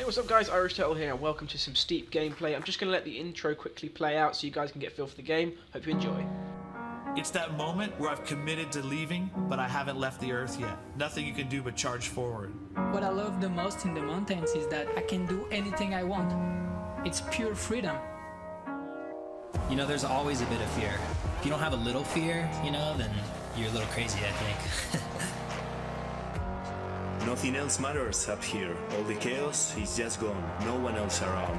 Hey, what's up guys, Irish Turtle here and welcome to some Steep gameplay. I'm just going to let the intro quickly play out so you guys can get a feel for the game. Hope you enjoy. It's that moment where I've committed to leaving, but I haven't left the earth yet. Nothing you can do but charge forward. What I love the most in the mountains is that I can do anything I want. It's pure freedom. You know, there's always a bit of fear. If you don't have a little fear, then you're a little crazy, I think. Nothing else matters up here. All the chaos is just gone. No one else around.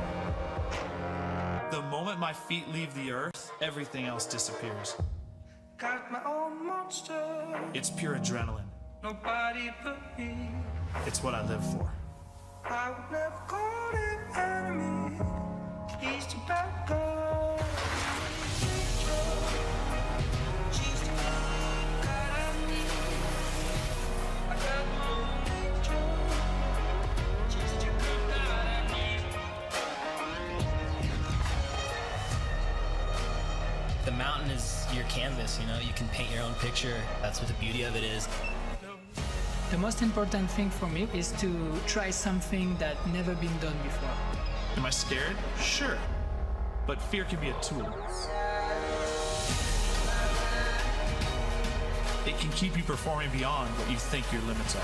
The moment my feet leave the earth, everything else disappears. Got my own monster. It's pure adrenaline. Nobody but me. It's what I live for. I would never call him enemy. He's too bad girl. She's the one that I need. I got my own nature. She's the girl that I need. The mountain is your canvas, you can paint your own picture. That's what the beauty of it is. The most important thing for me is to try something that never been done before. Am I scared? Sure. But fear can be a tool. It can keep you performing beyond what you think your limits are.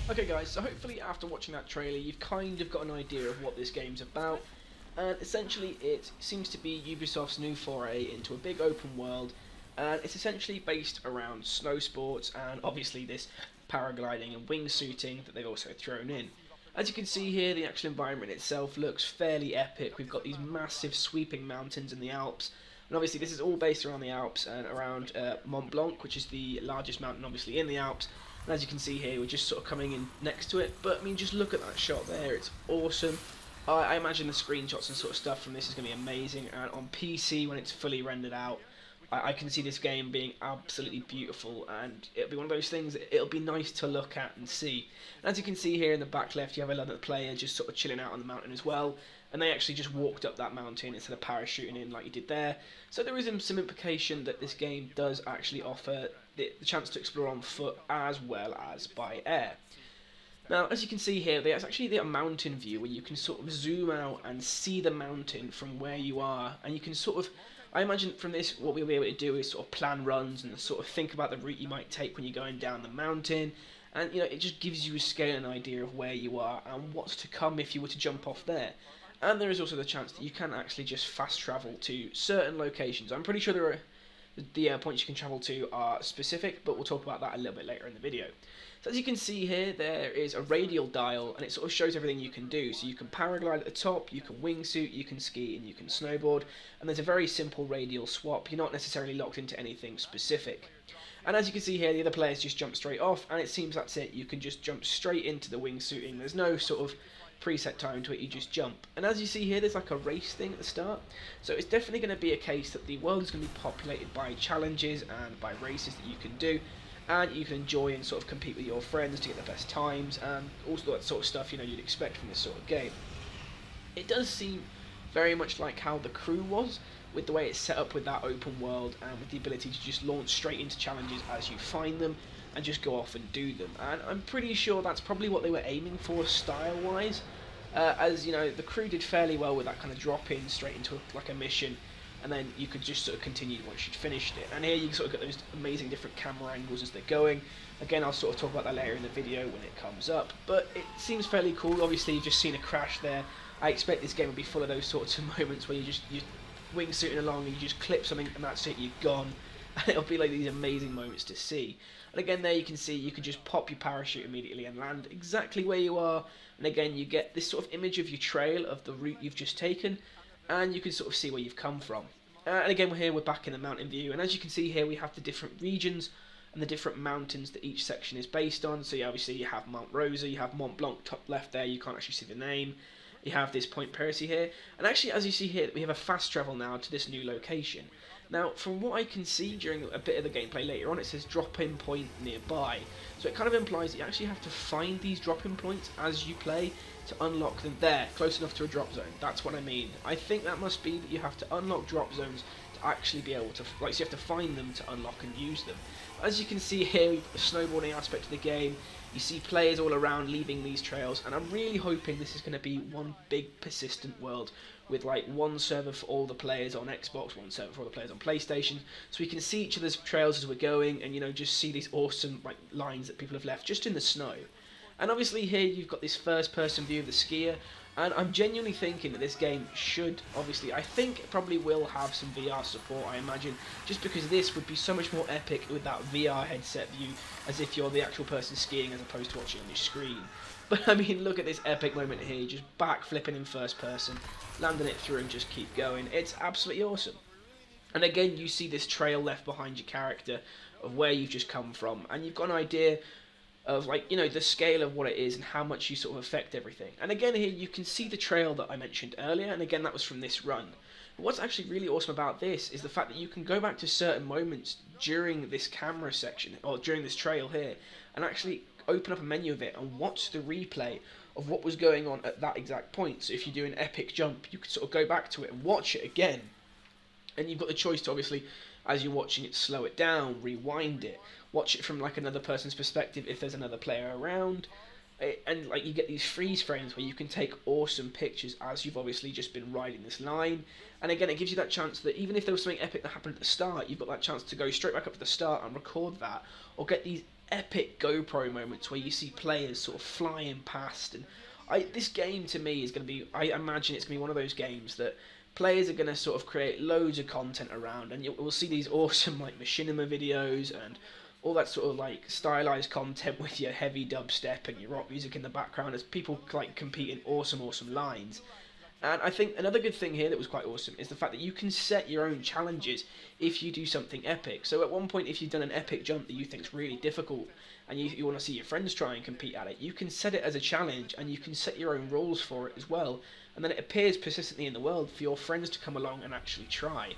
Okay guys, so hopefully after watching that trailer you've kind of got an idea of what this game's about, and essentially it seems to be Ubisoft's new foray into a big open world, and it's essentially based around snow sports and obviously this paragliding and wingsuiting that they've also thrown in. As you can see here, the actual environment itself looks fairly epic. We've got these massive sweeping mountains in the Alps, and obviously this is all based around the Alps and around Mont Blanc, which is the largest mountain obviously in the Alps. And as you can see here, we're just sort of coming in next to it, but I mean, just look at that shot there, it's awesome. I imagine the screenshots and sort of stuff from this is going to be amazing, and on PC when it's fully rendered out, I can see this game being absolutely beautiful, and it'll be one of those things that it'll be nice to look at and see. And as you can see here in the back left, you have another player just sort of chilling out on the mountain as well, and they actually just walked up that mountain instead of parachuting in like you did there. So there is some implication that this game does actually offer the chance to explore on foot as well as by air. Now, as you can see here, there's actually a mountain view where you can sort of zoom out and see the mountain from where you are, and you can sort of, I imagine from this what we'll be able to do is sort of plan runs and sort of think about the route you might take when you're going down the mountain, and it just gives you a scale and idea of where you are and what's to come if you were to jump off there. And there is also the chance that you can actually just fast travel to certain locations. I'm pretty sure there are the points you can travel to are specific, but we'll talk about that a little bit later in the video. So as you can see here, there is a radial dial, and it sort of shows everything you can do. So you can paraglide at the top, you can wingsuit, you can ski, and you can snowboard. And there's a very simple radial swap. You're not necessarily locked into anything specific. And as you can see here, the other players just jump straight off, and it seems that's it. You can just jump straight into the wingsuiting. There's no sort of preset time to it, you just jump. And as you see here, there's like a race thing at the start, so it's definitely going to be a case that the world is going to be populated by challenges and by races that you can do, and you can enjoy and sort of compete with your friends to get the best times and all that sort of stuff you'd expect from this sort of game. It does seem very much like how The Crew was, with the way it's set up with that open world and with the ability to just launch straight into challenges as you find them and just go off and do them. And I'm pretty sure that's probably what they were aiming for style-wise, as The Crew did fairly well with that kind of drop-in straight into like a mission, and then you could just sort of continue once you'd finished it. And here you sort of get those amazing different camera angles as they're going. Again, I'll sort of talk about that later in the video when it comes up, but it seems fairly cool. Obviously, you've just seen a crash there. I expect this game will be full of those sorts of moments where you're wingsuiting along and you just clip something and that's it, you're gone. And it'll be like these amazing moments to see. And again, there you can see you can just pop your parachute immediately and land exactly where you are. And again, you get this sort of image of your trail of the route you've just taken, and you can sort of see where you've come from. And again, we're back in the mountain view, and as you can see here, we have the different regions and the different mountains that each section is based on. So obviously you have Mount Rosa, you have Mont Blanc top left there, you can't actually see the name. You have this Point Percy here, and actually as you see here, we have a fast travel now to this new location. Now, from what I can see during a bit of the gameplay later on, it says drop-in point nearby. So it kind of implies that you actually have to find these drop-in points as you play to unlock them there, close enough to a drop zone. That's what I mean. I think that must be that you have to unlock drop zones to actually be able to, like, so you have to find them to unlock and use them. As you can see here, you've got the snowboarding aspect of the game. You see players all around leaving these trails, and I'm really hoping this is going to be one big persistent world with like one server for all the players on Xbox, one server for all the players on PlayStation, so we can see each other's trails as we're going, and, you know, just see these awesome like lines that people have left just in the snow. And obviously here you've got this first person view of the skier, and I'm genuinely thinking that this game should, obviously, I think it probably will have some VR support, I imagine, just because this would be so much more epic with that VR headset view, as if you're the actual person skiing as opposed to watching on your screen. But I mean, look at this epic moment here, just back flipping in first person, landing it through and just keep going. It's absolutely awesome. And again, you see this trail left behind your character of where you've just come from, and you've got an idea of, like, you know, the scale of what it is and how much you sort of affect everything. And again here you can see the trail that I mentioned earlier, and again that was from this run. But what's actually really awesome about this is the fact that you can go back to certain moments during this camera section, or during this trail here, and actually open up a menu of it and watch the replay of what was going on at that exact point. So if you do an epic jump, you could sort of go back to it and watch it again. And you've got the choice to, obviously, as you're watching it, slow it down, rewind it, watch it from like another person's perspective if there's another player around, and like you get these freeze frames where you can take awesome pictures as you've obviously just been riding this line. And again, it gives you that chance that even if there was something epic that happened at the start, you've got that chance to go straight back up to the start and record that, or get these epic GoPro moments where you see players sort of flying past. And this game to me is going to be, I imagine it's going to be one of those games that players are going to sort of create loads of content around, and we'll see these awesome like machinima videos and all that sort of like stylized content with your heavy dubstep and your rock music in the background as people like compete in awesome lines. And I think another good thing here that was quite awesome is the fact that you can set your own challenges if you do something epic. So at one point, if you've done an epic jump that you think is really difficult and you want to see your friends try and compete at it, you can set it as a challenge and you can set your own rules for it as well. And then it appears persistently in the world for your friends to come along and actually try.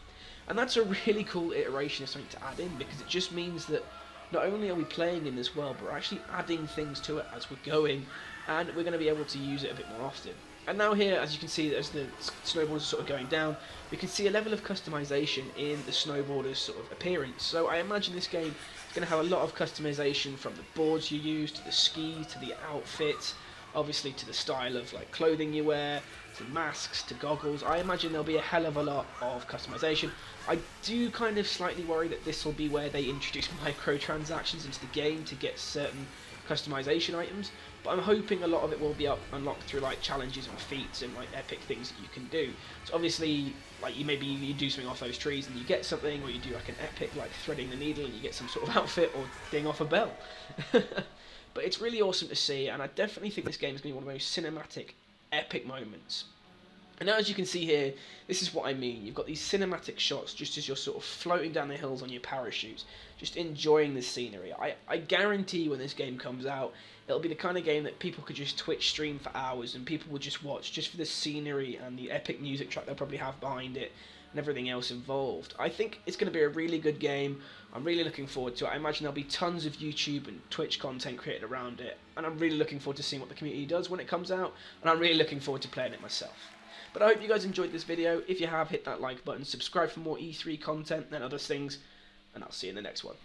And that's a really cool iteration of something to add in, because it just means that not only are we playing in this world, but we're actually adding things to it as we're going, and we're going to be able to use it a bit more often. And now here, as you can see, as the snowboards are sort of going down, we can see a level of customization in the snowboarder's sort of appearance. So I imagine this game is going to have a lot of customization, from the boards you use, to the ski, to the outfit, obviously to the style of like clothing you wear, to masks, to goggles. I imagine there'll be a hell of a lot of customization. I do kind of slightly worry that this will be where they introduce microtransactions into the game to get certain customization items, but I'm hoping a lot of it will be unlocked through like challenges and feats and like epic things that you can do. So obviously, like you do something off those trees and you get something, or you do like an epic like threading the needle and you get some sort of outfit, or ding off a bell. But it's really awesome to see, and I definitely think this game is going to be one of the most cinematic, epic moments. And now, as you can see here, this is what I mean. You've got these cinematic shots just as you're sort of floating down the hills on your parachutes, just enjoying the scenery. I guarantee when this game comes out, it'll be the kind of game that people could just Twitch stream for hours and people will just watch just for the scenery and the epic music track they'll probably have behind it and everything else involved. I think it's going to be a really good game. I'm really looking forward to it. I imagine there'll be tons of YouTube and Twitch content created around it, and I'm really looking forward to seeing what the community does when it comes out, and I'm really looking forward to playing it myself. But I hope you guys enjoyed this video. If you have, hit that like button, subscribe for more E3 content and other things, and I'll see you in the next one.